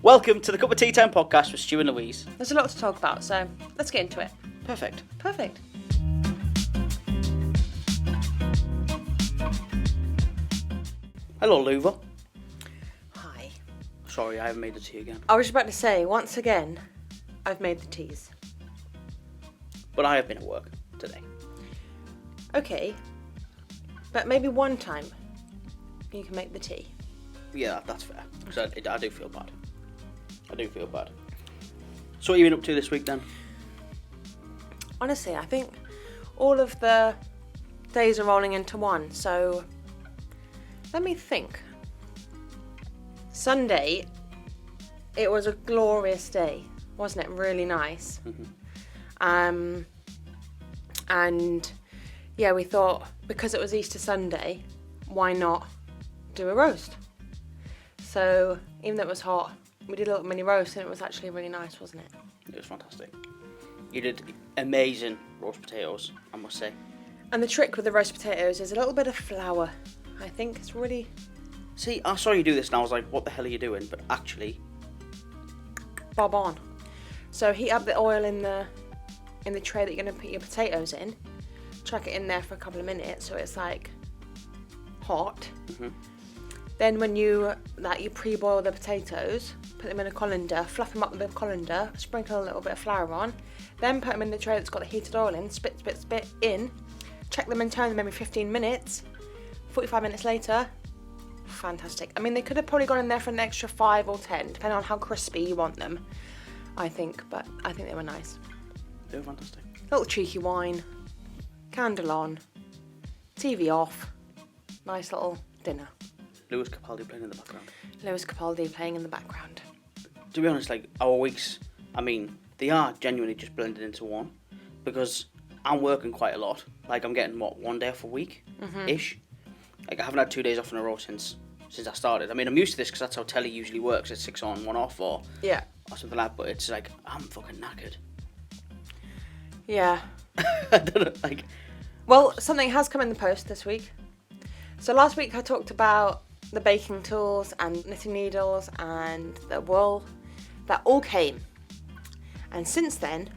Welcome to the Cup of Tea Time podcast with Stu and Louise. There's a lot to talk about, so let's get into it. Perfect. Hello, Louva. Hi. Sorry, I haven't made the tea again. I was about to say, once again, I've made the teas. But I have been at work today. Okay, but maybe one time you can make the tea. Yeah, that's fair. Because I do feel bad. So what have you been up to this week then? Honestly, I think all of the days are rolling into one, so let me think. Sunday, it was a glorious day, wasn't it? Really nice. Mm-hmm. And yeah, we thought because it was Easter Sunday, why not do a roast? So even though it was hot, we did a little mini roast and it was actually really nice, wasn't it? It was fantastic. You did amazing roast potatoes, I must say. And the trick with the roast potatoes is a little bit of flour. I think it's really... See, I saw you do this and I was like, what the hell are you doing? But actually... bob on. So heat up the oil in the tray that you're going to put your potatoes in. Chuck it in there for a couple of minutes so it's like hot. Mm-hmm. Then when you pre-boil the potatoes, put them in a colander, fluff them up with a colander, sprinkle a little bit of flour on, then put them in the tray that's got the heated oil in, spit in, check them and turn them every 15 minutes, 45 minutes later, fantastic. I mean, they could have probably gone in there for an extra 5 or 10, depending on how crispy you want them, I think, but I think they were nice. They were fantastic. Little cheeky wine, candle on, TV off, nice little dinner. Lewis Capaldi playing in the background. Lewis Capaldi playing in the background. To be honest, like, our weeks, I mean, they are genuinely just blended into one. Because I'm working quite a lot. Like, I'm getting, one day off a week-ish? Mm-hmm. Like, I haven't had 2 days off in a row since I started. I mean, I'm used to this because that's how telly usually works. It's 6 on, 1 off, or something like that. But it's like, I'm fucking knackered. Yeah. I don't know, like... Well, something has come in the post this week. So last week I talked about the baking tools and knitting needles and the wool. That all came. And since then,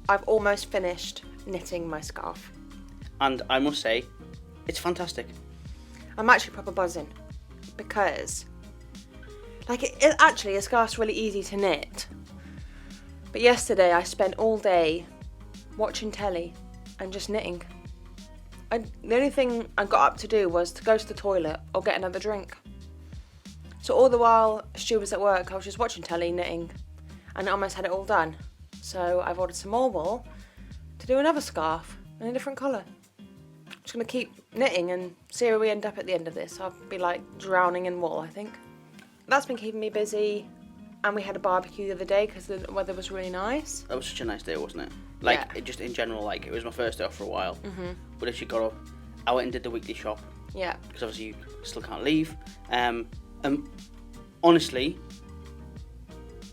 I've almost finished knitting my scarf. And I must say, it's fantastic. I'm actually proper buzzing because, like, it actually, a scarf's really easy to knit. But yesterday I spent all day watching telly and just knitting. The only thing I got up to do was to go to the toilet or get another drink. So all the while Stu was at work, I was just watching telly, knitting, and I almost had it all done. So I've ordered some more wool to do another scarf in a different colour. I'm just going to keep knitting and see where we end up at the end of this. I'll be like drowning in wool, I think. That's been keeping me busy. And we had a barbecue the other day because the weather was really nice. That was such a nice day, wasn't it? Like, yeah. It just in general, like, it was my first day off for a while. Mm-hmm. But if you got up, I went and did the weekly shop. Yeah. Because obviously you still can't leave. Honestly,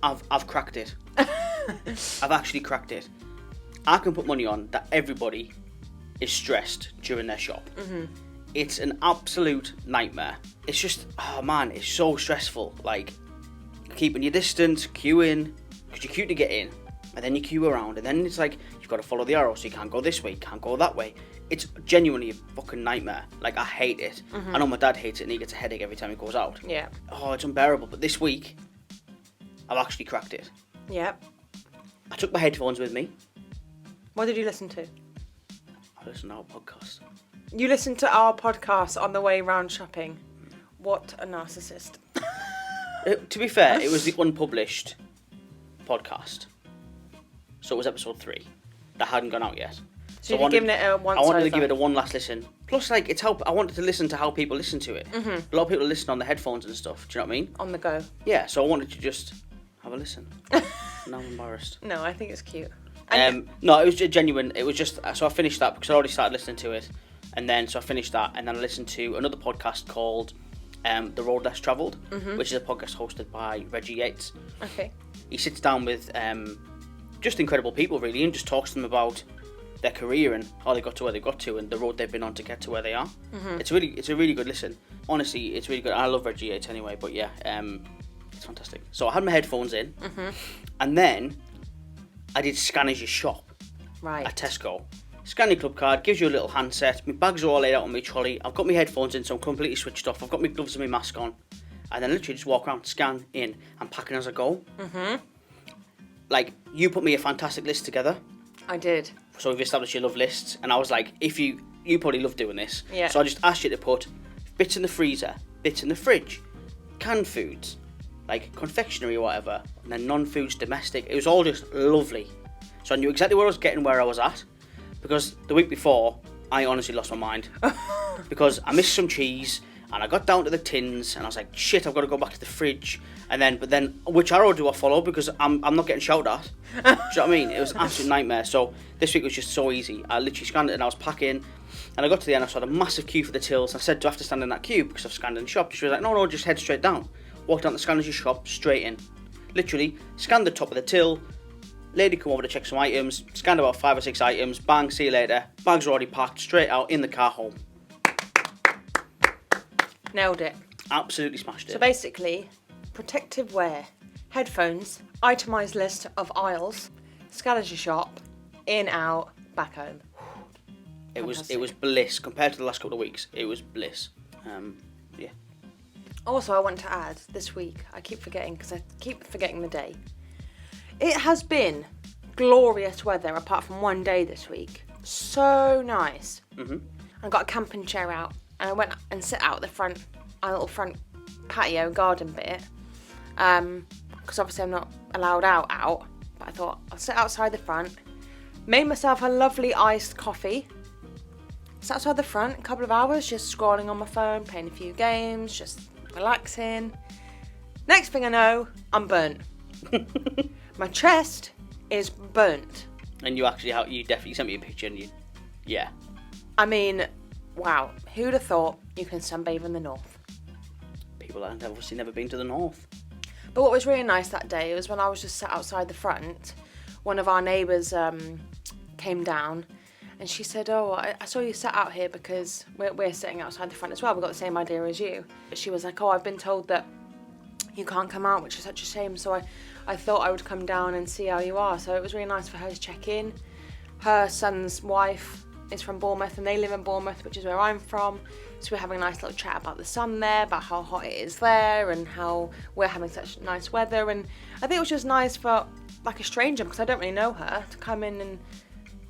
I've cracked it. I've actually cracked it. I can put money on that everybody is stressed during their shop. Mm-hmm. It's an absolute nightmare. It's just, oh man, it's so stressful. Like, keeping your distance, queuing, because you queue to get in, and then you queue around, and then it's like, you've got to follow the arrow, so you can't go this way, you can't go that way. It's genuinely a fucking nightmare. Like, I hate it. Mm-hmm. I know my dad hates it, and he gets a headache every time he goes out. Yeah. Oh, it's unbearable. But this week, I've actually cracked it. Yeah. I took my headphones with me. What did you listen to? I listened to our podcast. You listened to our podcast on the way round shopping. What a narcissist. To be fair, it was the unpublished podcast. So it was episode 3. That hadn't gone out yet. So you've given it a once I wanted over. to give it a one last listen. Plus, like, it's how I wanted to listen to how people listen to it. Mm-hmm. A lot of people listen on the headphones and stuff. Do you know what I mean? On the go. Yeah, so I wanted to just have a listen. Now I'm embarrassed. No, I think it's cute. No, it was just genuine. It was just, so I finished that because I already started listening to it. And then, so I finished that, and then I listened to another podcast called The Road Less Travelled, which is a podcast hosted by Reggie Yates. Okay. He sits down with just incredible people, really, and just talks to them about their career and how they got to where they got to and the road they've been on to get to where they are. Mm-hmm. It's a really good listen. Honestly, it's really good. I love Reggie Yates anyway, but yeah, It's fantastic. So I had my headphones in, and then I did scan as you shop at Tesco. Scan your club card, gives you a little handset. My bags are all laid out on my trolley. I've got my headphones in, so I'm completely switched off. I've got my gloves and my mask on. And then literally just walk around, scan in, and packing as I go. Like, you put me a fantastic list together. I did. So we've established you love lists. And I was like, if you probably love doing this. Yeah. So I just asked you to put bits in the freezer, bits in the fridge, canned foods, like confectionery or whatever, and then non-foods, domestic. It was all just lovely. So I knew exactly where I was getting, where I was at. Because the week before, I honestly lost my mind. Because I missed some cheese, and I got down to the tins, and I was like, shit, I've got to go back to the fridge. But then, which arrow do I follow? Because I'm not getting shouted at. Do you know what I mean? It was an absolute nightmare. So this week was just so easy. I literally scanned it, and I was packing, and I got to the end, I saw a massive queue for the tills. I said, do I have to stand in that queue? Because I've scanned in the shop. She was like, no, just head straight down. Walked down the scanner's shop, straight in. Literally, scanned the top of the till. Lady come over to check some items, scanned about 5 or 6 items, bang, see you later. Bags are already packed, straight out in the car home. Nailed it. Absolutely smashed it. So basically, protective wear, headphones, itemised list of aisles, scavenger shop, in, out, back home. It was bliss compared to the last couple of weeks. It was bliss. Yeah. Also, I want to add this week. I keep forgetting because I keep forgetting the day. It has been glorious weather apart from one day this week. So nice. I got a camping chair out and I went and sit out the front, our little front patio garden bit. Because obviously I'm not allowed out. But I thought I'll sit outside the front. Made myself a lovely iced coffee. Sat outside the front a couple of hours just scrolling on my phone, playing a few games, just relaxing. Next thing I know, I'm burnt. My chest is burnt. And you definitely sent me a picture, and yeah. I mean, wow, who'd have thought you can sunbathe in the north? People that have obviously never been to the north. But what was really nice that day was when I was just sat outside the front, one of our neighbours came down and she said, oh, I saw you sat out here because we're sitting outside the front as well. We've got the same idea as you. She was like, oh, I've been told that you can't come out, which is such a shame. So I thought I would come down and see how you are. So it was really nice for her to check in. Her son's wife is from Bournemouth and they live in Bournemouth, which is where I'm from. So we're having a nice little chat about the sun there, about how hot it is there and how we're having such nice weather. And I think it was just nice for like a stranger, because I don't really know her, to come in and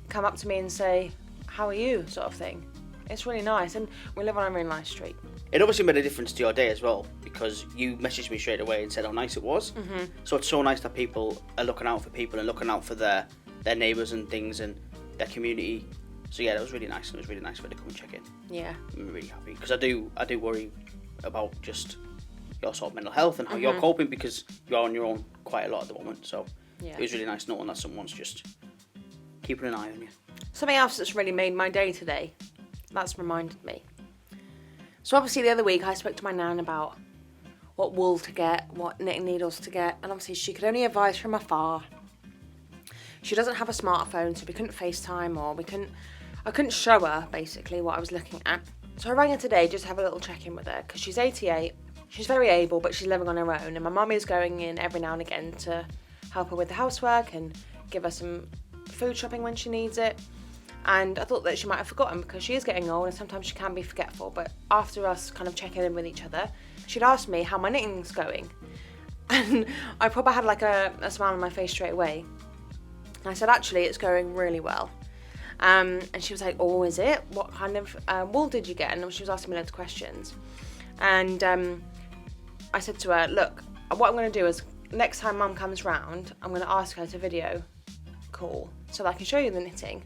come up to me and say, how are you, sort of thing. It's really nice, and we live on a really nice street. It obviously made a difference to your day as well, because you messaged me straight away and said how nice it was. So it's so nice that people are looking out for people and looking out for their neighbours and things and their community. So yeah, that was really nice. It was really nice for her to come and check in. Yeah. I'm really happy, because I do worry about just your sort of mental health and how you're coping, because you're on your own quite a lot at the moment. So yeah. It was really nice knowing that someone's just keeping an eye on you. Something else that's really made my day today, that's reminded me. So obviously the other week I spoke to my nan about what wool to get, what knitting needles to get, and obviously she could only advise from afar. She doesn't have a smartphone, so we couldn't FaceTime, or I couldn't show her basically what I was looking at. So I rang her today just to have a little check-in with her, because she's 88, she's very able, but she's living on her own, and my mum is going in every now and again to help her with the housework and give her some food shopping when she needs it. And I thought that she might have forgotten, because she is getting old and sometimes she can be forgetful. But after us kind of checking in with each other, she'd asked me how my knitting's going. And I probably had like a smile on my face straight away. And I said, actually, it's going really well. And she was like, oh, is it? What kind of wool did you get? And she was asking me loads of questions. And I said to her, look, what I'm going to do is next time Mum comes round, I'm going to ask her to video call so that I can show you the knitting.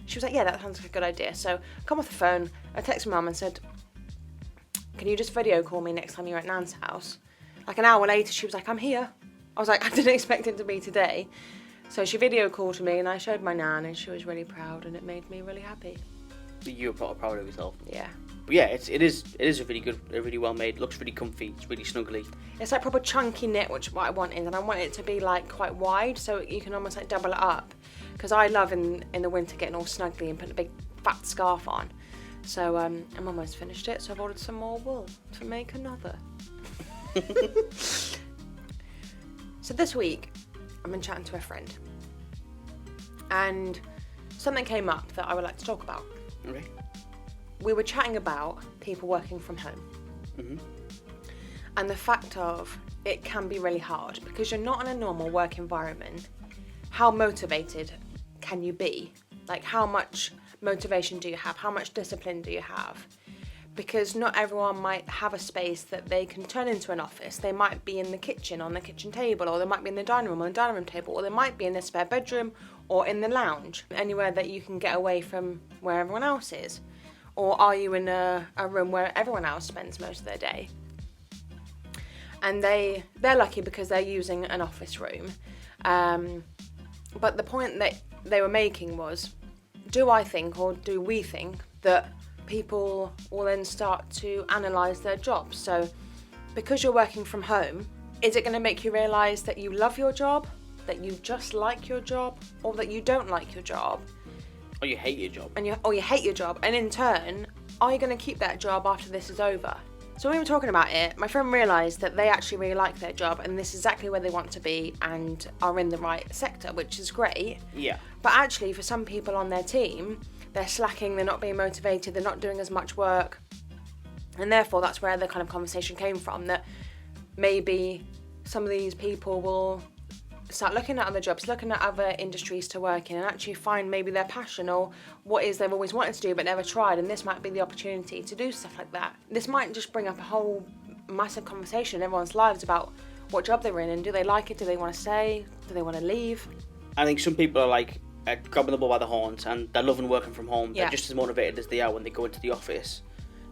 She was like, yeah, that sounds like a good idea. So I come off the phone, I texted Mum and said, can you just video call me next time you're at Nan's house? Like an hour later, she was like, I'm here. I was like, I didn't expect it to be today. So she video called me and I showed my Nan and she was really proud, and it made me really happy. You were proud of yourself. Yeah. But yeah, it is a really good, really well made. Looks really comfy. It's really snuggly. It's like proper chunky knit, which what I want is, and I want it to be like quite wide, so you can almost like double it up. Because I love in the winter getting all snuggly and putting a big fat scarf on. So I'm almost finished it. So I've ordered some more wool to make another. So this week, I've been chatting to a friend, and something came up that I would like to talk about. Okay. We were chatting about people working from home. Mm-hmm. And the fact of it can be really hard because you're not in a normal work environment. How motivated can you be? Like, how much motivation do you have? How much discipline do you have? Because not everyone might have a space that they can turn into an office. They might be in the kitchen, on the kitchen table, or they might be in the dining room on the dining room table, or they might be in the spare bedroom or in the lounge, anywhere that you can get away from where everyone else is. Or are you in a room where everyone else spends most of their day? And they're lucky because they're using an office room. But the point that they were making was, do I think, or do we think, that people will then start to analyse their jobs? So because you're working from home, is it going to make you realise that you love your job, that you just like your job, or that you don't like your job? Or you hate your job. Or you hate your job, and in turn, are you going to keep that job after this is over? So when we were talking about it, my friend realised that they actually really like their job and this is exactly where they want to be and are in the right sector, which is great. Yeah. But actually, for some people on their team, they're slacking, they're not being motivated, they're not doing as much work. And therefore, that's where the kind of conversation came from, that maybe some of these people will start looking at other jobs, looking at other industries to work in, and actually find maybe their passion or what is they've always wanted to do but never tried, and this might be the opportunity to do stuff like that. This might just bring up a whole massive conversation in everyone's lives about what job they're in, and do they like it, do they want to stay, do they want to leave? I think some people are like grabbing the bull by the horns and they're loving working from home. Yeah. They're just as motivated as they are when they go into the office.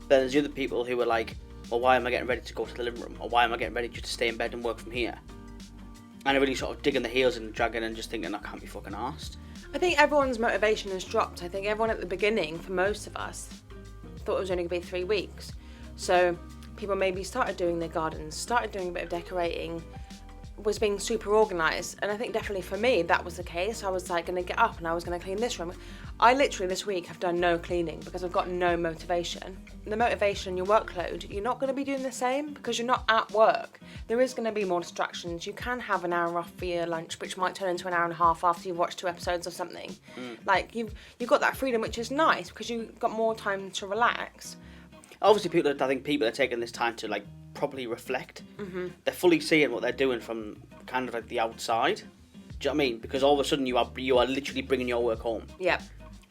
Then there's the other people who are like, well, why am I getting ready to go to the living room? Or why am I getting ready just to stay in bed and work from here? And they're really sort of digging their heels and dragging and just thinking, I can't be fucking arsed. I think everyone's motivation has dropped. I think everyone at the beginning, for most of us, thought it was only going to be 3 weeks. So people maybe started doing their gardens, started doing a bit of decorating, was being super organised. And I think definitely for me, that was the case. I was like going to get up and I was going to clean this room. I literally this week have done no cleaning because I've got no motivation. The motivation, your workload, you're not going to be doing the same because you're not at work. There is going to be more distractions. You can have an hour off for your lunch, which might turn into an hour and a half after you've watched 2 episodes of something. Like you've got that freedom, which is nice because you've got more time to relax. Obviously, I think people are taking this time to like properly reflect. Mm-hmm. They're fully seeing what they're doing from kind of like the outside. Do you know what I mean? Because all of a sudden you are literally bringing your work home. Yeah.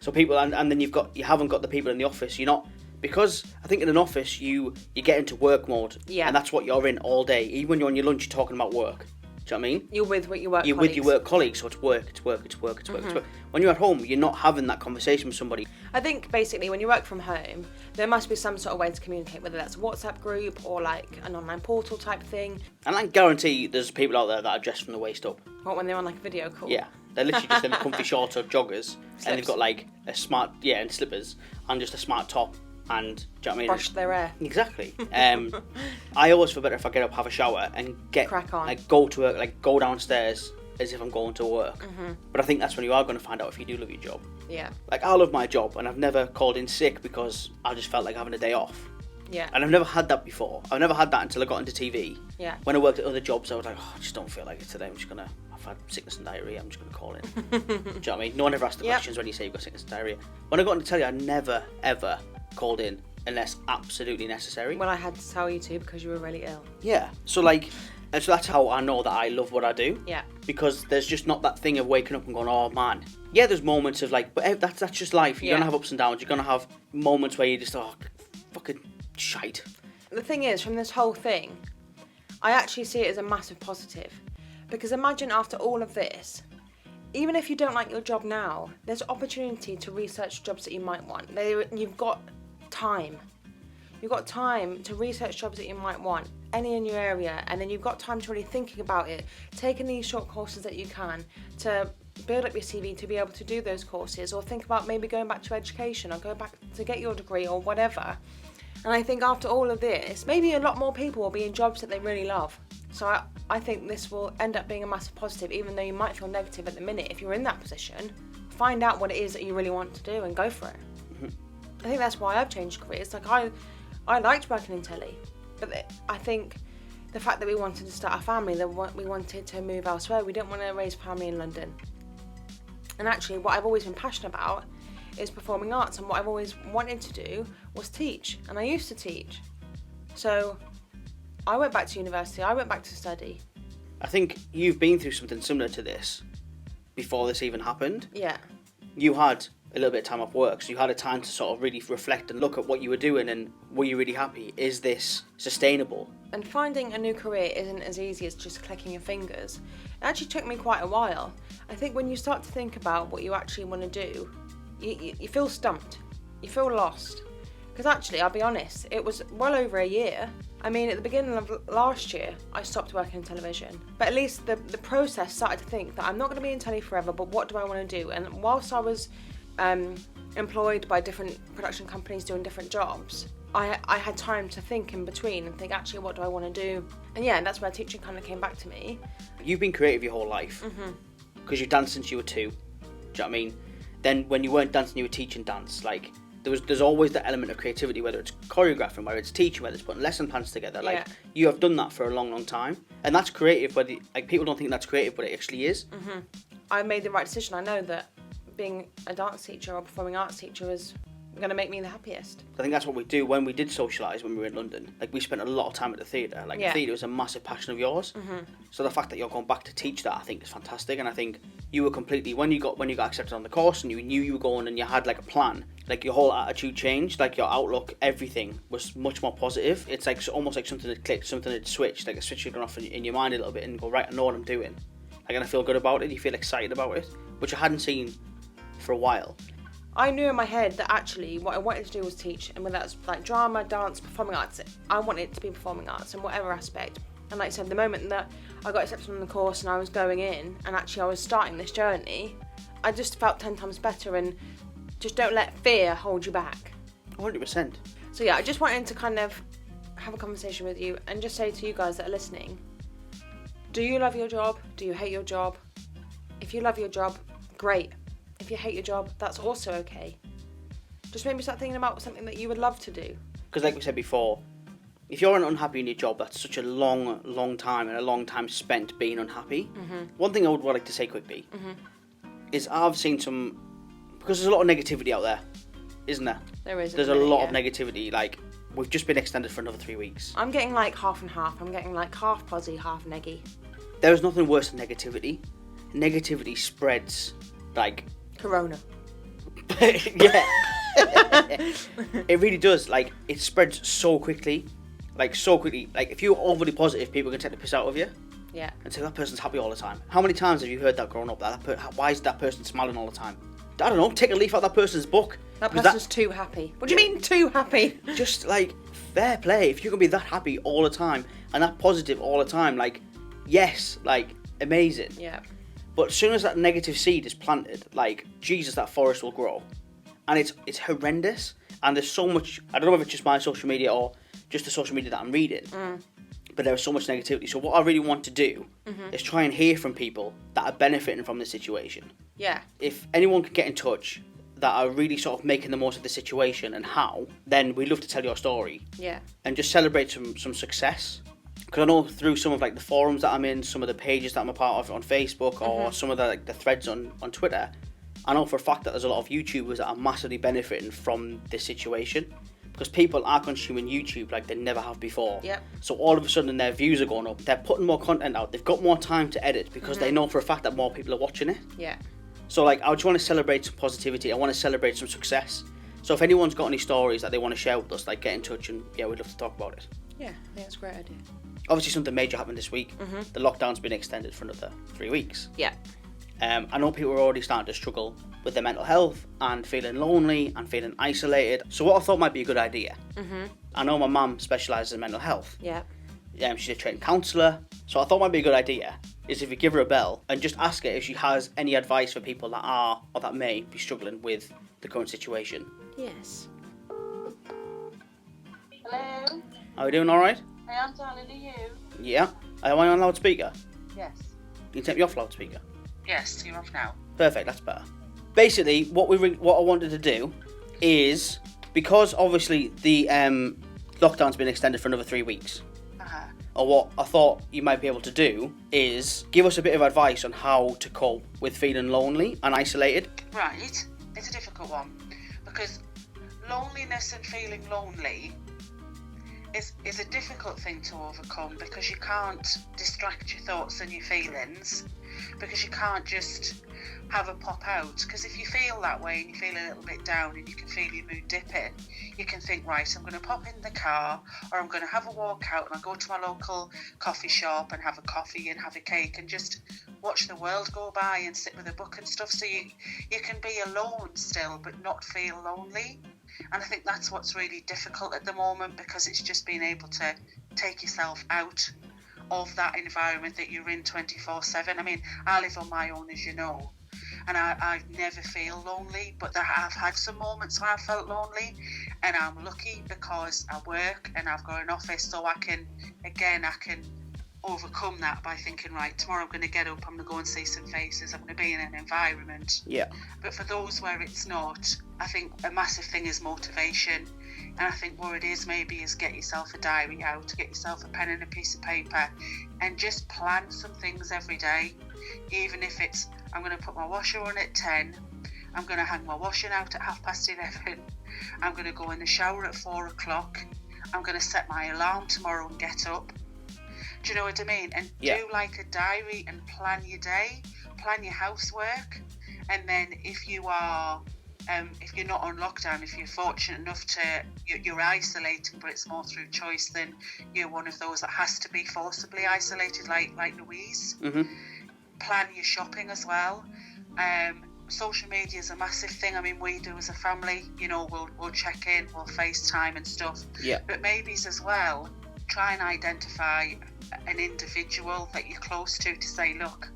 So people, and then you haven't got the people in the office. You're not, because I think in an office you get into work mode. Yeah. And that's what you're in all day. Even when you're on your lunch, you're talking about work. Do you know what I mean? You're with your work colleagues. With your work colleagues, so it's work. When you're at home, you're not having that conversation with somebody. I think basically when you work from home, there must be some sort of way to communicate, whether that's a WhatsApp group or like an online portal type thing. And I guarantee there's people out there that are dressed from the waist up. What, when they're on like a video call? Yeah. They're literally just in a comfy shorts or joggers. Slips. And they've got like a smart, and slippers, and just a smart top. And do you know what I mean? Brush their hair. Exactly. I always feel better if I get up, have a shower, and Crack on. Like go to work, like go downstairs as if I'm going to work. Mm-hmm. But I think that's when you are going to find out if you do love your job. Yeah. Like I love my job, and I've never called in sick because I just felt like having a day off. Yeah. And I've never had that before. I've never had that until I got into TV. Yeah. When I worked at other jobs, I was like, I just don't feel like it today. I've had sickness and diarrhea, I'm just going to call in. Do you know what I mean? No one ever asks the questions when you say you've got sickness and diarrhea. When I got into telly, I never, ever called in unless absolutely necessary. Well, I had to tell you to because you were really ill. Yeah. So that's how I know that I love what I do. Yeah. Because there's just not that thing of waking up and going, oh man. Yeah, there's moments of like, but that's just life. You're going to have ups and downs. You're going to have moments where you just, fucking shite. The thing is, from this whole thing, I actually see it as a massive positive. Because imagine after all of this, even if you don't like your job now, there's opportunity to research jobs that you might want. You've got time. You've got time to research jobs that you might want, any in your area, and then you've got time to really thinking about it, taking these short courses that you can to build up your CV to be able to do those courses, or think about maybe going back to education or go back to get your degree or whatever. And I think after all of this, maybe a lot more people will be in jobs that they really love. So I think this will end up being a massive positive, even though you might feel negative at the minute. If you're in that position, find out what it is that you really want to do and go for it. Mm-hmm. I think that's why I've changed careers. Like I liked working in telly, but I think the fact that we wanted to start a family, that we wanted to move elsewhere. We didn't want to raise a family in London. And actually, what I've always been passionate about is performing arts, and what I've always wanted to do was teach, and I used to teach. So I went back to university, I went back to study. I think you've been through something similar to this before this even happened. Yeah. You had a little bit of time off work, so you had a time to sort of really reflect and look at what you were doing, and were you really happy? Is this sustainable? And finding a new career isn't as easy as just clicking your fingers. It actually took me quite a while. I think when you start to think about what you actually want to do, you feel stumped, you feel lost. Because actually, I'll be honest, it was well over a year. I mean, at the beginning of last year, I stopped working in television. But at least the process started to think that I'm not going to be in telly forever, but what do I want to do? And whilst I was employed by different production companies doing different jobs, I had time to think in between and think, actually, what do I want to do? And yeah, that's where teaching kind of came back to me. You've been creative your whole life. Because you danced since you were 2. Do you know what I mean? Then when you weren't dancing, you were teaching dance. Like, there's always that element of creativity, whether it's choreographing, whether it's teaching, whether it's putting lesson plans together. Like, you have done that for a long, long time. And that's creative, but like, people don't think that's creative, but it actually is. I made the right decision. I know that being a dance teacher or performing arts teacher is going to make me the happiest. I think that's what we do when we did socialise when we were in London. Like, we spent a lot of time at the theatre. Like, the theatre was a massive passion of yours. So the fact that you're going back to teach that, I think, is fantastic. And I think you were completely, when you got accepted on the course and you knew you were going and you had like a plan, like your whole attitude changed, like your outlook, everything was much more positive. It's like almost like something had clicked, something had switched, like a switch had gone off in your mind a little bit and go, right, I know what I'm doing. Like, and I feel good about it. You feel excited about it, which I hadn't seen for a while. I knew in my head that actually what I wanted to do was teach, and whether that's like drama, dance, performing arts, I wanted it to be performing arts in whatever aspect. And like I said, the moment that I got accepted on the course and I was going in, and actually I was starting this journey, I just felt 10 times better. And just don't let fear hold you back. 100%. So yeah, I just wanted to kind of have a conversation with you and just say to you guys that are listening, do you love your job? Do you hate your job? If you love your job, great. If you hate your job, that's also okay. Just maybe start thinking about something that you would love to do. Because like we said before, if you're unhappy in your job, that's such a long, long time and a long time spent being unhappy. One thing I would like to say quickly is I've seen some, because there's a lot of negativity out there, isn't there? There is. There's a lot of negativity. Like, we've just been extended for another 3 weeks. I'm getting like half and half. I'm getting like half posy, half neggy. There is nothing worse than negativity. Negativity spreads like Corona. Yeah. It really does. Like, it spreads so quickly. Like, so quickly. Like, if you're overly positive, people can take the piss out of you. Yeah. And say that person's happy all the time. How many times have you heard that growing up? Why is that person smiling all the time? I don't know. Take a leaf out of that person's book. That person's too happy. What do you mean too happy? Just like, fair play. If you're gonna be that happy all the time and that positive all the time, like, yes, like, amazing. Yeah. But as soon as that negative seed is planted, like, Jesus, that forest will grow. And it's horrendous. And there's so much, I don't know if it's just my social media or just the social media that I'm reading, but there is so much negativity. So what I really want to do is try and hear from people that are benefiting from the situation. Yeah. If anyone could get in touch that are really sort of making the most of the situation and how, then we'd love to tell your story. Yeah. And just celebrate some success. Because I know through some of like the forums that I'm in, some of the pages that I'm a part of on Facebook, or some of the like the threads on Twitter, I know for a fact that there's a lot of YouTubers that are massively benefiting from this situation. Because people are consuming YouTube like they never have before. Yep. So all of a sudden their views are going up. They're putting more content out. They've got more time to edit because they know for a fact that more people are watching it. Yeah. So like, I just want to celebrate some positivity. I want to celebrate some success. So if anyone's got any stories that they want to share with us, like, get in touch and yeah, we'd love to talk about it. Yeah, I think that's a great idea. Obviously something major happened this week. The lockdown's been extended for another 3 weeks. Yeah. I know people are already starting to struggle with their mental health and feeling lonely and feeling isolated. So what I thought might be a good idea, I know my mum specialises in mental health. Yeah. She's a trained counsellor. So I thought might be a good idea is if you give her a bell and just ask her if she has any advice for people that are or that may be struggling with the current situation. Yes. Hello? Are we doing alright? I am, darling, are you? Yeah. Am I on loudspeaker? Yes. You can take me off loudspeaker. Yes, you're off now. Perfect, that's better. Basically, what I wanted to do is, because obviously the lockdown's been extended for another 3 weeks, or what I thought you might be able to do, is give us a bit of advice on how to cope with feeling lonely and isolated. Right, it's a difficult one, because loneliness and feeling lonely is a difficult thing to overcome, because you can't distract your thoughts and your feelings, because you can't just have a pop out. Because if you feel that way and you feel a little bit down and you can feel your mood dipping, you can think, right, I'm going to pop in the car, or I'm going to have a walk out and I'll go to my local coffee shop and have a coffee and have a cake and just watch the world go by and sit with a book and stuff. So you can be alone still but not feel lonely. And I think that's what's really difficult at the moment, because it's just being able to take yourself out of that environment that you're in 24/7. I mean, I live on my own, as you know, and I never feel lonely, but I've had some moments where I felt lonely, and I'm lucky because I work and I've got an office, so I can overcome that by thinking, right, tomorrow I'm going to get up, I'm going to go and see some faces, I'm going to be in an environment. Yeah. But for those where it's not, I think a massive thing is motivation. And I think what it is maybe is get yourself a diary out, get yourself a pen and a piece of paper, and just plan some things every day. Even if it's, I'm going to put my washer on at 10, I'm going to hang my washing out at 11:30, I'm going to go in the shower at 4 o'clock, I'm going to set my alarm tomorrow and get up. Do you know what I mean? And do like a diary and plan your day, plan your housework. And then if you are, if you're not on lockdown, if you're fortunate enough you're isolating, but it's more through choice, then you're one of those that has to be forcibly isolated, like Louise. Mm-hmm. Plan your shopping as well. Social media is a massive thing. I mean, we do as a family, you know, we'll check in, we'll FaceTime and stuff. Yeah. But maybe as well, try and identify an individual that you're close to say, look,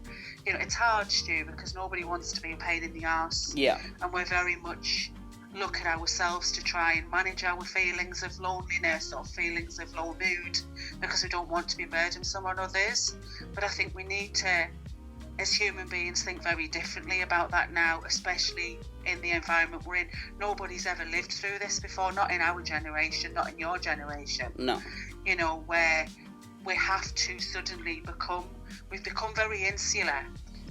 you know, it's hard to do because nobody wants to be a pain in the arse. Yeah. And we're very much look at ourselves to try and manage our feelings of loneliness or feelings of low mood, because we don't want to be burdensome on others. But I think we need to, as human beings, think very differently about that now, especially in the environment we're in. Nobody's ever lived through this before, not in our generation, not in your generation. No. You know, where we have to suddenly we've become very insular,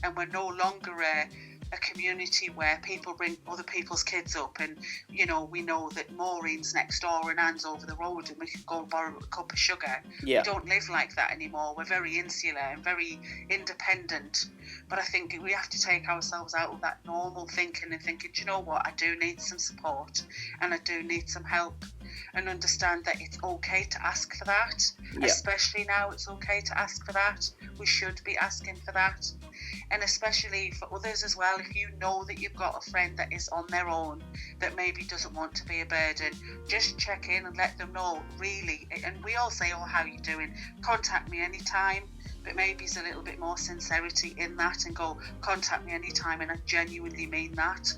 and we're no longer a community where people bring other people's kids up, and you know, we know that Maureen's next door and Anne's over the road and we can go and borrow a cup of sugar. Yeah. We don't live like that anymore. We're very insular and very independent. But I think we have to take ourselves out of that normal thinking and thinking, do you know what, I do need some support and I do need some help, and understand that it's okay to ask for that. Yeah. Especially now, it's okay to ask for that. We should be asking for that. And especially for others as well, if you know that you've got a friend that is on their own, that maybe doesn't want to be a burden, just check in and let them know, really. And we all say, oh, how are you doing? Contact me anytime. But maybe it's a little bit more sincerity in that, and go, contact me anytime, and I genuinely mean that.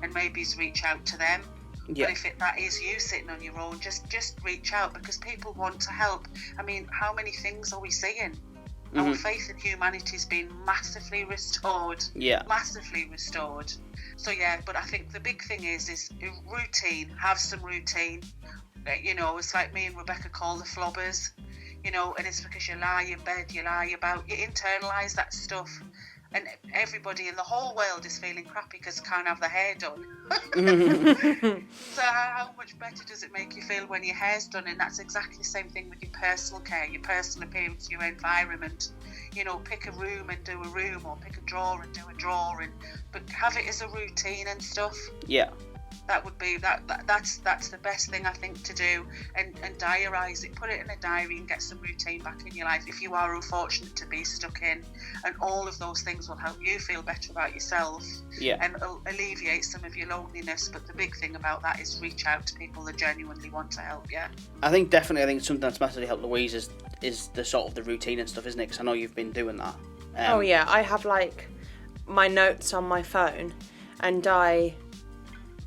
And maybe it's reach out to them. Yeah. But if that is you sitting on your own, just reach out, because people want to help. I mean, how many things are we seeing? Mm-hmm. Our faith in humanity has been massively restored. Yeah. Massively restored. So yeah, but I think the big thing is routine. Have some routine. You know, it's like me and Rebecca call the flobbers. You know, and it's because you lie in bed, you lie about, you internalise that stuff. And everybody in the whole world is feeling crappy because they can't have their hair done. So how much better does it make you feel when your hair's done? And that's exactly the same thing with your personal care, your personal appearance, your environment. You know, pick a room and do a room, or pick a drawer and do a drawer, but have it as a routine and stuff. Yeah. That would be that's the best thing I think to do, and diarise it, put it in a diary and get some routine back in your life if you are unfortunate to be stuck in, and all of those things will help you feel better about yourself. Yeah. And alleviate some of your loneliness. But the big thing about that is reach out to people that genuinely want to help you. I think something that's massively helped Louise is the sort of the routine and stuff, isn't it? Because I know you've been doing that. Oh yeah, I have like my notes on my phone, and I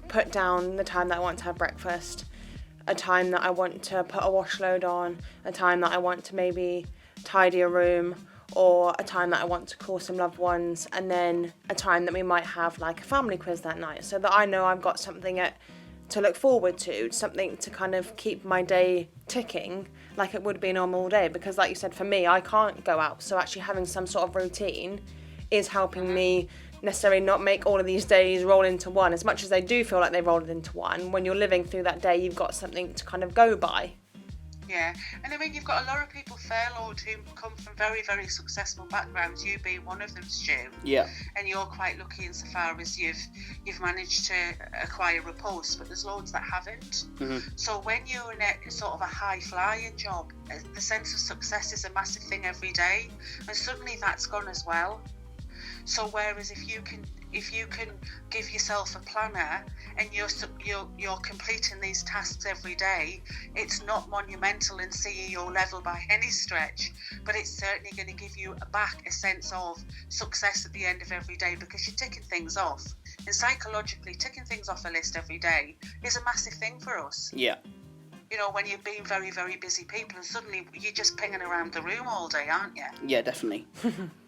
put down the time that I want to have breakfast, a time that I want to put a wash load on, a time that I want to maybe tidy a room, or a time that I want to call some loved ones, and then a time that we might have like a family quiz that night, so that I know I've got something at to look forward to, something to kind of keep my day ticking like it would be a normal day. Because like you said, for me, I can't go out. So actually having some sort of routine is helping me necessarily not make all of these days roll into one. As much as they do feel like they rolled into one, when you're living through that day, you've got something to kind of go by. Yeah, and I mean, you've got a lot of people furloughed who come from very, very successful backgrounds, you being one of them, Stu. Yeah. And you're quite lucky insofar as you've managed to acquire a post, but there's loads that haven't. So when you're in a sort of a high-flying job, the sense of success is a massive thing every day, and suddenly that's gone as well. So whereas if you can give yourself a planner and you're completing these tasks every day, it's not monumental in CEO level by any stretch, but it's certainly going to give you back a sense of success at the end of every day because you're ticking things off. And psychologically, ticking things off a list every day is a massive thing for us. Yeah. You know, when you're being very, very busy people and suddenly you're just pinging around the room all day, aren't you? Yeah, definitely.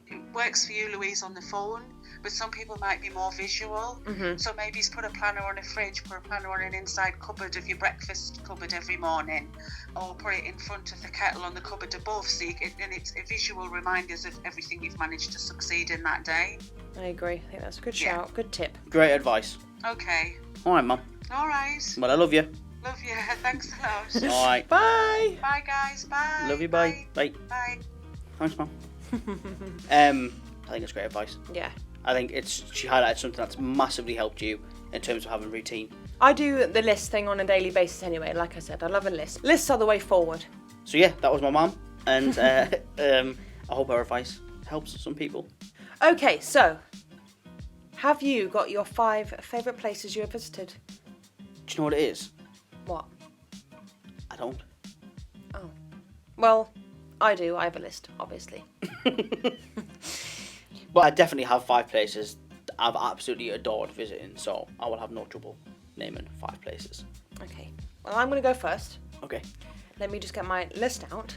It works for you, Louise, on the phone, but some people might be more visual. So maybe put a planner on a fridge, put a planner on an inside cupboard of your breakfast cupboard every morning, or put it in front of the kettle on the cupboard above, so and it's a visual reminders of everything you've managed to succeed in that day. I agree. I think that's a good shout. Good tip. Great advice. Okay. All right, Mum. All right. Well, I love you. Love you. Thanks a lot. All right. Bye. Bye, guys. Bye. Love you. Bye. Bye. Bye. Thanks, Mum. I think it's great advice. Yeah. I think she highlighted something that's massively helped you in terms of having routine. I do the list thing on a daily basis anyway. Like I said, I love a list. Lists are the way forward. So yeah, that was my mum, and I hope her advice helps some people. Okay, so have you got your 5 favourite places you have visited? Do you know what it is? What? I don't. Oh. Well, I do. I have a list, obviously. Well, I definitely have 5 places I've absolutely adored visiting, so I will have no trouble naming 5 places. Okay. Well, I'm going to go first. Okay. Let me just get my list out.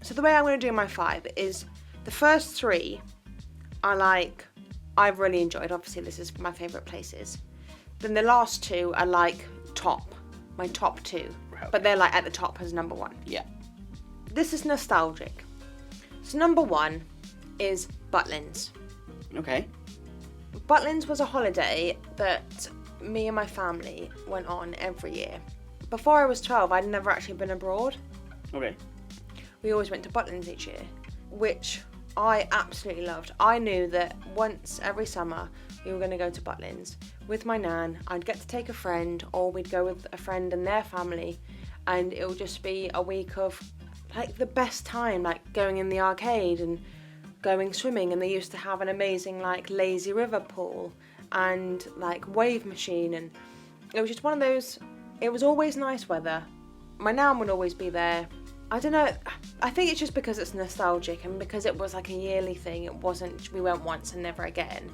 So the way I'm going to do my 5 is the first 3 are I've really enjoyed. Obviously, this is my favourite places. Then the last 2 are my top 2. Right, okay. But they're at the top as number 1. Yeah. This is nostalgic. So number 1 is Butlins. Okay. Butlins was a holiday that me and my family went on every year. Before I was 12, I'd never actually been abroad. Okay. We always went to Butlins each year, which I absolutely loved. I knew that once every summer we were going to go to Butlins with my nan. I'd get to take a friend, or we'd go with a friend and their family, and it would just be a week of the best time, going in the arcade and going swimming. And they used to have an amazing lazy river pool and wave machine, and it was just one of those. It was always nice weather. My nan would always be there. I don't know, I think it's just because it's nostalgic and because it was a yearly thing. It wasn't, we went once and never again.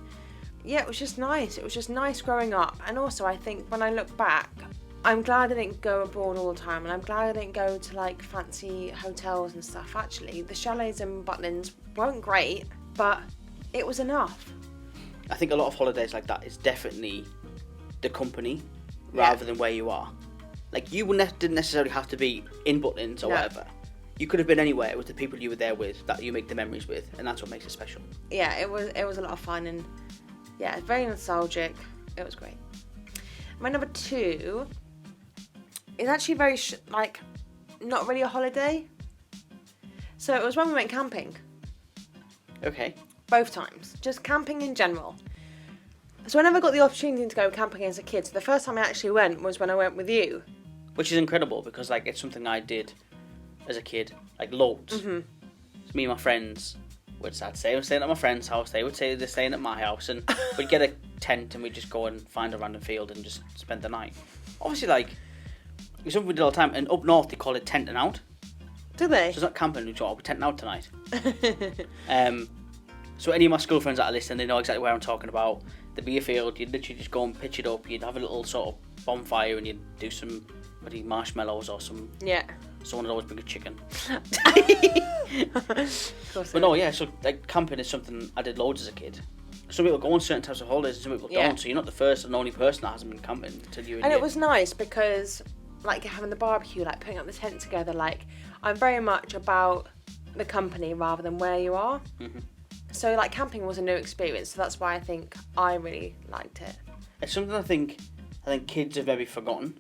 Yeah, it was just nice. It was just nice growing up. And also I think when I look back, I'm glad I didn't go abroad all the time, and I'm glad I didn't go to fancy hotels and stuff. Actually, the chalets in Butlins weren't great, but it was enough. I think a lot of holidays like that is definitely the company rather than where you are. You didn't necessarily have to be in Butlins or whatever. You could have been anywhere with the people you were there with that you make the memories with, and that's what makes it special. Yeah, it was a lot of fun, and yeah, very nostalgic. It was great. My number 2 is actually very not really a holiday. So it was when we went camping. Okay. Both times, just camping in general. So I never got the opportunity to go camping as a kid. So the first time I actually went was when I went with you. Which is incredible because it's something I did as a kid, loads. Mm-hmm. So me and my friends I'd say we're staying at my friend's house. They would say they're staying at my house, and we'd get a tent and we'd just go and find a random field and just spend the night. Obviously, it's something we did all the time. And up north they call it tenting out. Do they? So it's not camping. We're tenting out tonight. So any of my school friends that are listening, they know exactly where I'm talking about. There'd be a field. You'd literally just go and pitch it up. You'd have a little sort of bonfire, and you'd do some marshmallows or some. Yeah. Someone would always bring a chicken. Of course. But no, yeah. So camping is something I did loads as a kid. some people go on certain types of holidays and some people Yeah. don't. So you're not the first and only person that hasn't been camping until you're in And your... it was nice because, like, having the barbecue, like, putting up the tent together, like, I'm very much about the company rather than where you are. Mhm. So, like, camping was a new experience, so that's why I think I really liked it. It's something I think kids have maybe forgotten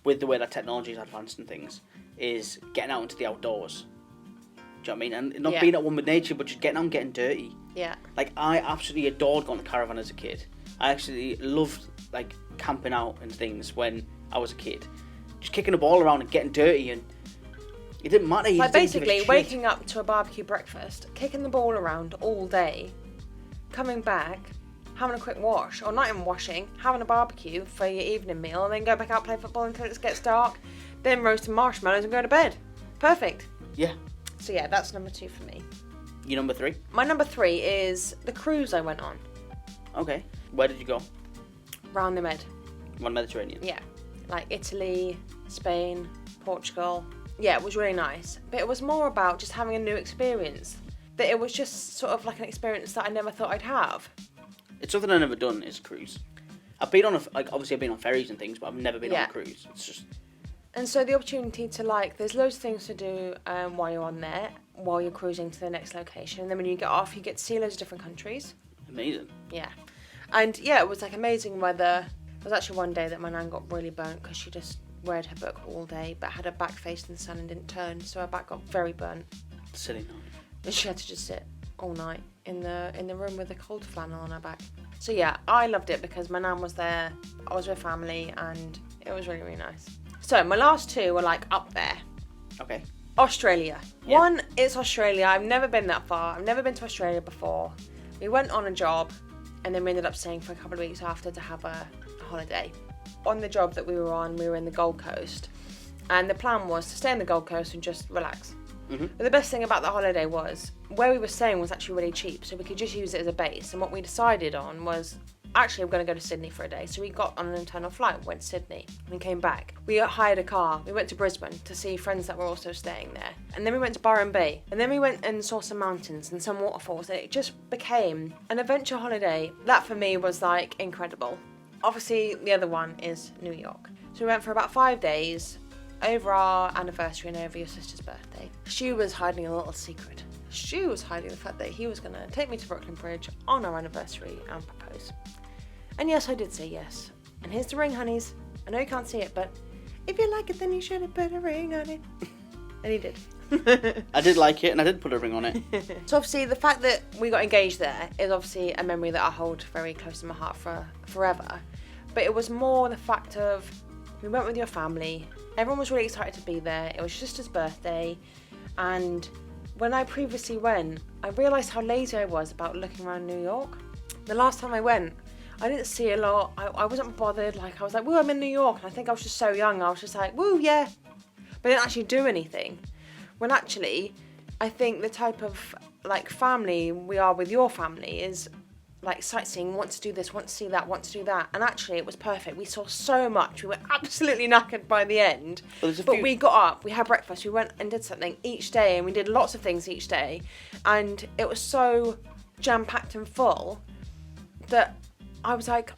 with the way that technology is advanced and things, is getting out into the outdoors. Do you know what I mean? And not Yeah. being at one with nature, but just getting out and getting dirty. Yeah. Like, I absolutely adored going to caravan as a kid. I actually loved, like, camping out and things when I was a kid. Just kicking a ball around and getting dirty, and it didn't matter. You Like, just didn't give a basically, shit. waking up to a barbecue breakfast, kicking the ball around all day, coming back, having a quick wash, or not even washing, having a barbecue for your evening meal, and then go back out and play football until it gets dark, then roasting marshmallows and go to bed. Perfect. Yeah. So yeah, that's number 2 for me. You number 3? My number 3 is the cruise I went on, Okay. Where did you go? round the Med. One Mediterranean. Yeah, like Italy, Spain, Portugal. Yeah, it was really nice. But it was more about just having a new experience. That it was just sort of like an experience that I never thought I'd have. It's something I've never done, is a cruise. I've been on obviously I've been on ferries and things, but I've never been on Yeah. a cruise. It's just... And so the opportunity to, like, there's loads of things to do while you're on there, while you're cruising to the next location. And then when you get off, you get to see loads of different countries. amazing. Yeah. And yeah, it was like amazing weather. There was actually one day that my nan got really burnt because she just read her book all day, but had her back faced in the sun and didn't turn, so her back got very burnt. Silly night. And she had to just sit all night in the room with a cold flannel on her back. So yeah, I loved it because my nan was there, I was with family, and it was really, really nice. So my last 2 were like up there. Okay. Australia. Yeah. One, it's Australia. I've never been that far. I've never been to Australia before. We went on a job, and then we ended up staying for a couple of weeks after to have a holiday. On the job that we were on, we were in the Gold Coast, and the plan was to stay in the Gold Coast and just relax. Mhm. But the best thing about the holiday was, where we were staying was actually really cheap, so we could just use it as a base. And what we decided on was, actually, we're going to go to Sydney for a day. So we got on an internal flight, went to Sydney, and came back. We hired a car. We went to Brisbane to see friends that were also staying there. And then we went to Byron Bay. And then we went and saw some mountains and some waterfalls. And it just became an adventure holiday. That for me was like incredible. Obviously, the other one is New York. So we went for about 5 days over our anniversary and over your sister's birthday. She was hiding a little secret. She was hiding the fact that he was going to take me to Brooklyn Bridge on our anniversary and propose. And yes, I did say yes. And here's the ring, honeys. I know you can't see it, but if you like it, then you should have put a ring on it. And he did. I did like it, and I did put a ring on it. So obviously, the fact that we got engaged there is obviously a memory that I hold very close to my heart for forever. But it was more the fact of, we went with your family. Everyone was really excited to be there. It was your sister's birthday. And when I previously went, I realised how lazy I was about looking around New York. The last time I went, I didn't see a lot. I wasn't bothered. Like, I was like, woo, I'm in New York. And I think I was just so young. I was just like, woo, yeah. But I didn't actually do anything. When actually, I think the type of, like, family we are with your family is, like, sightseeing, want to do this, want to see that, want to do that. And actually, it was perfect. We saw so much. We were absolutely knackered by the end. Well, but we got up, we had breakfast, we went and did something each day, and we did lots of things each day. And it was so jam-packed and full that I was like,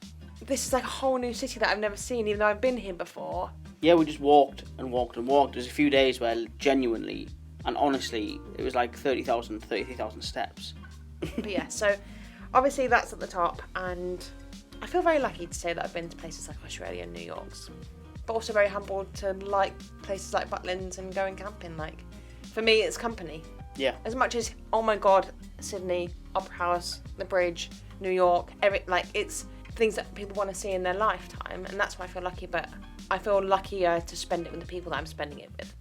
this is like a whole new city that I've never seen, even though I've been here before. Yeah, we just walked and walked and walked. There's a few days where genuinely and honestly, it was like 33,000 steps. But yeah, so obviously that's at the top, and I feel very lucky to say that I've been to places like Australia and New York's, but also very humbled to like places like Butlins and going camping. Like, for me, it's company. Yeah. As much as, oh my god, Sydney, Opera House, the Bridge, New York, it's things that people want to see in their lifetime, and that's why I feel lucky, but I feel luckier to spend it with the people that I'm spending it with.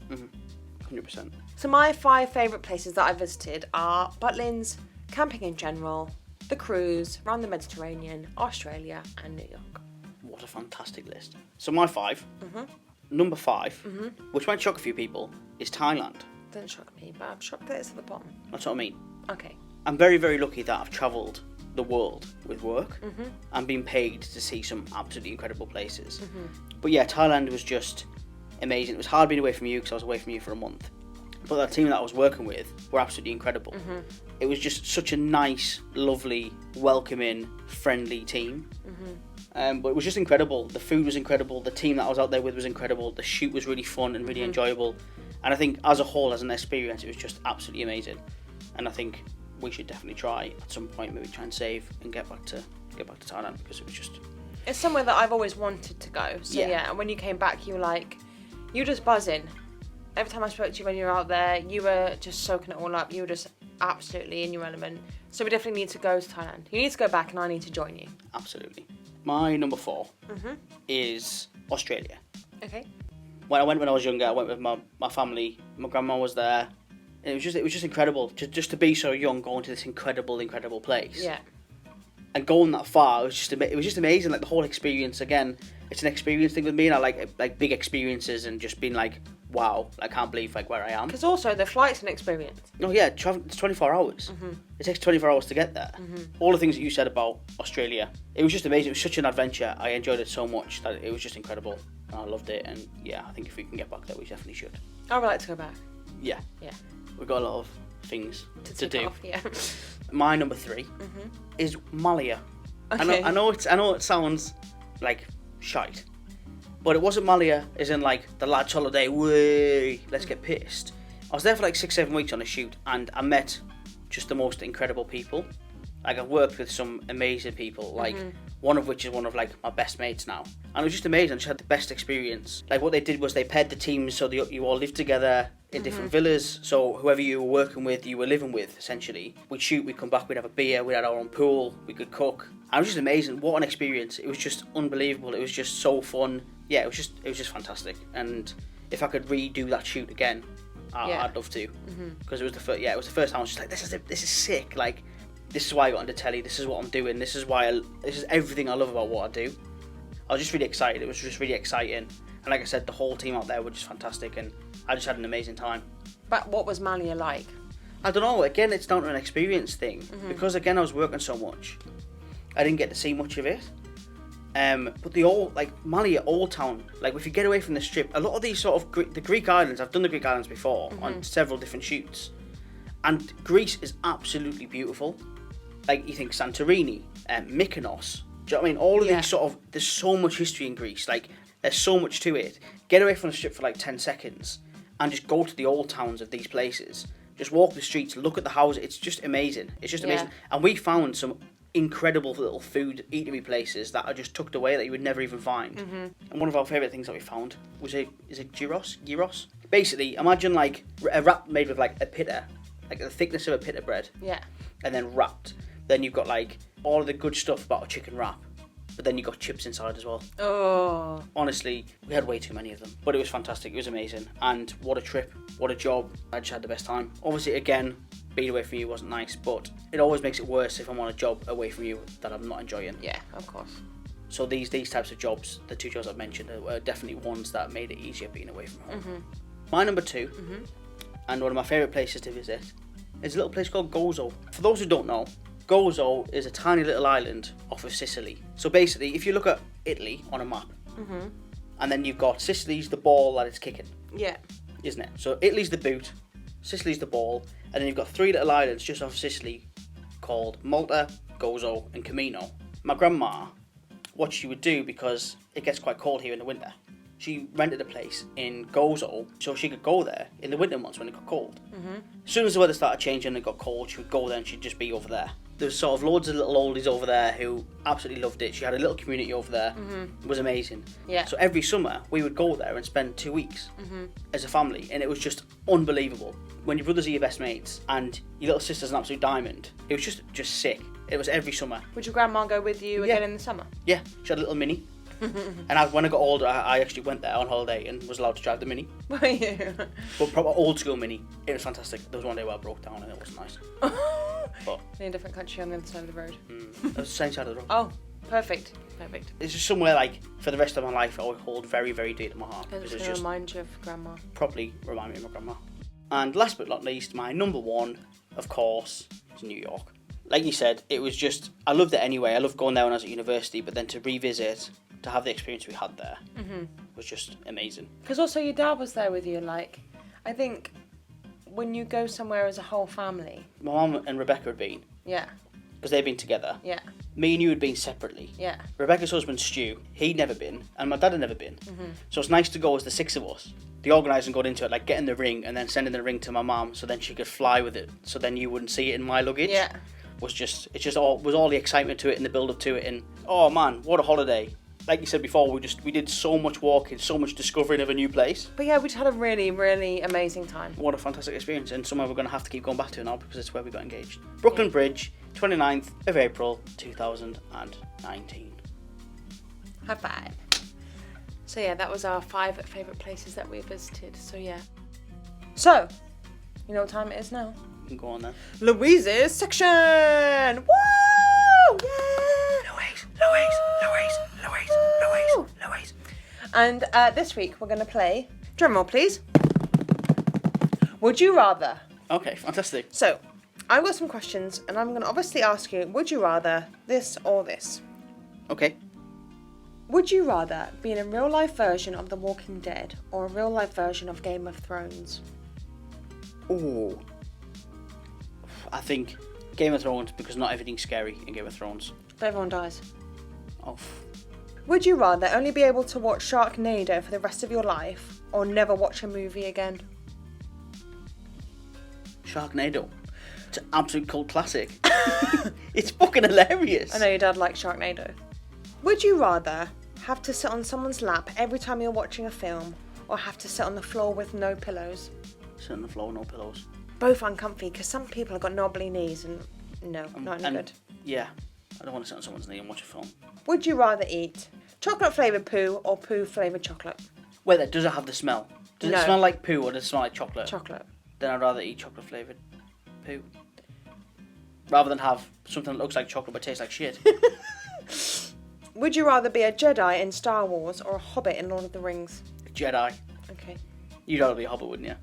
100%. So my 5 favourite places that I visited are Butlins, camping in general, the cruise, around the Mediterranean, Australia and New York. What a fantastic list. So my 5, number 5, which might shock a few people, is Thailand. Doesn't shock me, but I'm shocked that it's at the bottom. That's what I mean. Okay. I'm very, very lucky that I've travelled the world with work and been paid to see some absolutely incredible places. But yeah, Thailand was just amazing. It was hard being away from you because I was away from you for a month. but the team that I was working with were absolutely incredible. It was just such a nice, lovely, welcoming, friendly team. But it was just incredible. The food was incredible. The team that I was out there with was incredible. The shoot was really fun and really enjoyable. And I think as a whole, as an experience, it was just absolutely amazing. And I think we should definitely try at some point, maybe try and save and get back to Thailand, because it was just... It's somewhere that I've always wanted to go. So yeah, and when you came back, you were just buzzing. Every time I spoke to you when you were out there, you were just soaking it all up. You were just absolutely in your element. So we definitely need to go to Thailand. You need to go back and I need to join you. Absolutely. My number 4 is Australia. Okay. When I was younger, I went with my family. My grandma was there. And it was just incredible. Just to be so young, going to this incredible place. Yeah. And going that far, it was just amazing. Like the whole experience. Again, it's an experience thing with me, and I like big experiences and just being like, wow, I can't believe like where I am. Because also the flight's an experience. Oh yeah, it's 24 hours. It takes 24 hours to get there. All the things that you said about Australia, it was just amazing. It was such an adventure. I enjoyed it so much that it was just incredible, and I loved it. And yeah, I think if we can get back there, we definitely should. I would like to go back. Yeah. Yeah. We've got a lot of things to do. Off, yeah. My number 3 is Malia. Okay. I know it sounds like shite, but it wasn't Malia as in like the lads' holiday. Way, let's get pissed. I was there for like 6-7 weeks on a shoot, and I met just the most incredible people. Like I've worked with some amazing people, like one of which is one of like my best mates now, and it was just amazing. I just had the best experience. Like what they did was they paired the teams so that you all lived together in different villas, so whoever you were working with, you were living with, essentially. We'd shoot, we'd come back, we'd have a beer, we'd have our own pool, we could cook. And it was just amazing. What an experience. It was just unbelievable. It was just so fun. Yeah, it was just fantastic. And if I could redo that shoot again, I'd love to. Because it was the first time I was just like, this is sick. Like, this is why I got into telly, this is what I'm doing, this is everything I love about what I do. I was just really excited. It was just really exciting. And like I said, the whole team out there were just fantastic, and I just had an amazing time. But what was Malia like? I don't know. Again, it's down to an experience thing. Because, again, I was working so much. I didn't get to see much of it. But Malia, Old Town, like if you get away from the strip, a lot of these sort of, the Greek islands, I've done the Greek islands before on several different shoots. And Greece is absolutely beautiful. Like, you think Santorini, Mykonos. Do you know what I mean? All of these sort of, there's so much history in Greece. Like, there's so much to it. Get away from the strip for like 10 seconds and just go to the old towns of these places. Just walk the streets, look at the houses. It's just amazing. It's just amazing. And we found some incredible little food eatery places that are just tucked away that you would never even find. And one of our favourite things that we found was is it gyros? Basically, imagine like a wrap made with like a pita, like the thickness of a pita bread. Yeah. And then wrapped. Then you've got like all of the good stuff about a chicken wrap. But then you got chips inside as well. Oh. Honestly, we had way too many of them. But it was fantastic. It was amazing. And what a trip. What a job. I just had the best time. Obviously, again, being away from you wasn't nice. But it always makes it worse if I'm on a job away from you that I'm not enjoying. Yeah, of course. So these types of jobs, the 2 jobs I've mentioned, are definitely ones that made it easier being away from home. My number 2, and one of my favourite places to visit, is a little place called Gozo. For those who don't know, Gozo is a tiny little island off of Sicily. So basically, if you look at Italy on a map, and then you've got Sicily's the ball that it's kicking. Yeah. Isn't it? So Italy's the boot, Sicily's the ball, and then you've got 3 little islands just off Sicily called Malta, Gozo, and Camino. My grandma, what she would do, because it gets quite cold here in the winter, she rented a place in Gozo so she could go there in the winter months when it got cold. As soon as the weather started changing and it got cold, she would go there and she'd just be over there. There was sort of loads of little oldies over there who absolutely loved it. She had a little community over there. It was amazing. Yeah. So every summer we would go there and spend 2 weeks as a family, and it was just unbelievable. When your brothers are your best mates and your little sister's an absolute diamond, it was just sick. It was every summer. Would your grandma go with you again in the summer? Yeah, she had a little Mini. And when I got older, I actually went there on holiday and was allowed to drive the Mini. Were you? But proper old school Mini. It was fantastic. There was one day where I broke down and it wasn't nice. But in a different country on the other side of the road. It was the same side of the road. Oh, perfect. It's just somewhere like for the rest of my life I would hold very, very dear to my heart. It's going to remind you of grandma. Probably remind me of my grandma. And last but not least, my number 1, of course, is New York. Like you said, it was just, I loved it anyway. I loved going there when I was at university, but then to revisit, to have the experience we had there, was just amazing. Because also your dad was there with you, like, I think when you go somewhere as a whole family. My mum and Rebecca had been, Yeah, because they'd been together. yeah, Me and you had been separately. yeah. Rebecca's husband, Stu, he'd never been, and my dad had never been. So it's nice to go as the 6 of us. The organising got into it, like getting the ring and then sending the ring to my mum so then she could fly with it, so then you wouldn't see it in my luggage. Yeah. Was all the excitement to it and the build up to it, and oh man, what a holiday. Like you said before, we did so much walking, so much discovering of a new place. But yeah, we just had a really, really amazing time. What a fantastic experience, and somewhere we're going to have to keep going back to now because it's where we got engaged. Brooklyn Bridge, 29th of April 2019. High five. So yeah, that was our 5 favourite places that we visited. So yeah. So, you know what time it is now? You can go on then. Louise's section! Woo! Yeah! Louise. And this week we're going to play, drum roll please, Would You Rather. Okay, fantastic. So, I've got some questions and I'm going to obviously ask you, would you rather this or this? Okay. Would you rather be in a real life version of The Walking Dead or a real life version of Game of Thrones? Ooh. I think Game of Thrones, because not everything's scary in Game of Thrones. But everyone dies. Oh. Would you rather only be able to watch Sharknado for the rest of your life or never watch a movie again? Sharknado. It's an absolute cult classic. It's fucking hilarious. I know your dad likes Sharknado. Would you rather have to sit on someone's lap every time you're watching a film or have to sit on the floor with no pillows? Sit on the floor, no pillows. Both uncomfy because some people have got knobbly knees and no, not any good. Yeah, I don't want to sit on someone's knee and watch a film. Would you rather eat chocolate flavoured poo or poo flavoured chocolate? Wait, does it have the smell? Does No. it smell like poo or does it smell like chocolate? Chocolate. Then I'd rather eat chocolate flavoured poo. Rather than have something that looks like chocolate but tastes like shit. Would you rather be a Jedi in Star Wars or a Hobbit in Lord of the Rings? Jedi. Okay. You'd rather be a hobbit, wouldn't you?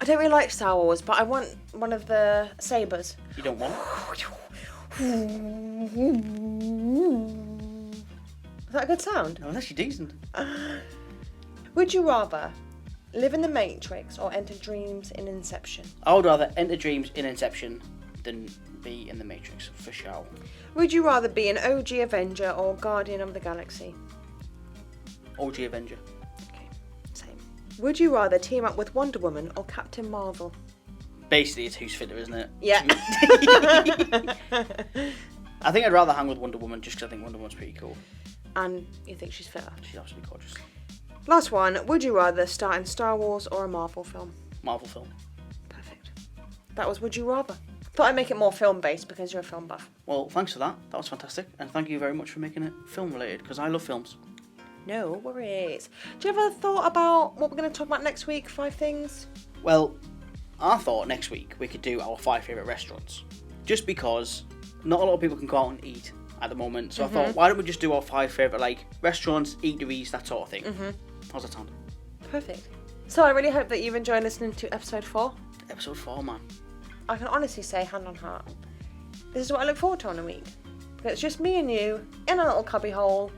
I don't really like Star Wars, but I want one of the sabers. You don't want? Is that a good sound? No, that's decent. Would you rather live in the Matrix or enter dreams in Inception? I would rather enter dreams in Inception than be in the Matrix, for sure. Would you rather be an OG Avenger or Guardian of the Galaxy? OG Avenger. Okay, same. Would you rather team up with Wonder Woman or Captain Marvel? Basically, it's who's fitter, isn't it? Yeah. I think I'd rather hang with Wonder Woman just because I think Wonder Woman's pretty cool. And you think she's fitter? She's absolutely gorgeous. Last one. Would you rather star in Star Wars or a Marvel film? Marvel film. Perfect. That was Would You Rather. Thought I'd make it more film-based because you're a film buff. Well, thanks for that. That was fantastic. And thank you very much for making it film-related, because I love films. No worries. Do you ever thought about what we're going to talk about next week? 5 things? Well, I thought next week we could do our 5 favourite restaurants. Just not a lot of people can go out and eat at the moment. So I thought, why don't we just do our 5 favourite restaurants, eateries, that sort of thing. How's that sound? Perfect. So I really hope that you've enjoyed listening to episode 4. Episode 4, man. I can honestly say, hand on heart, this is what I look forward to on a week. Because it's just me and you in a little cubby hole,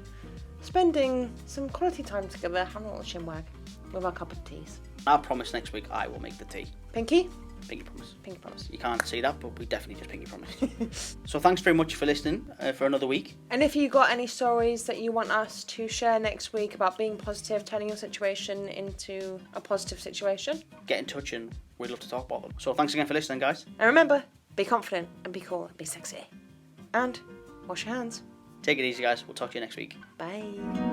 spending some quality time together, having a little chinwag with our cup of teas. I promise next week I will make the tea. Pinky? Pinky promise. Pinky promise. You can't see that, but we definitely just pinky promised. So thanks very much for listening for another week. And if you got any stories that you want us to share next week about being positive, turning your situation into a positive situation, Get in touch and we'd love to talk about them. So thanks again for listening, guys. and remember, be confident and be cool and be sexy. And wash your hands. Take it easy, guys. We'll talk to you next week. Bye.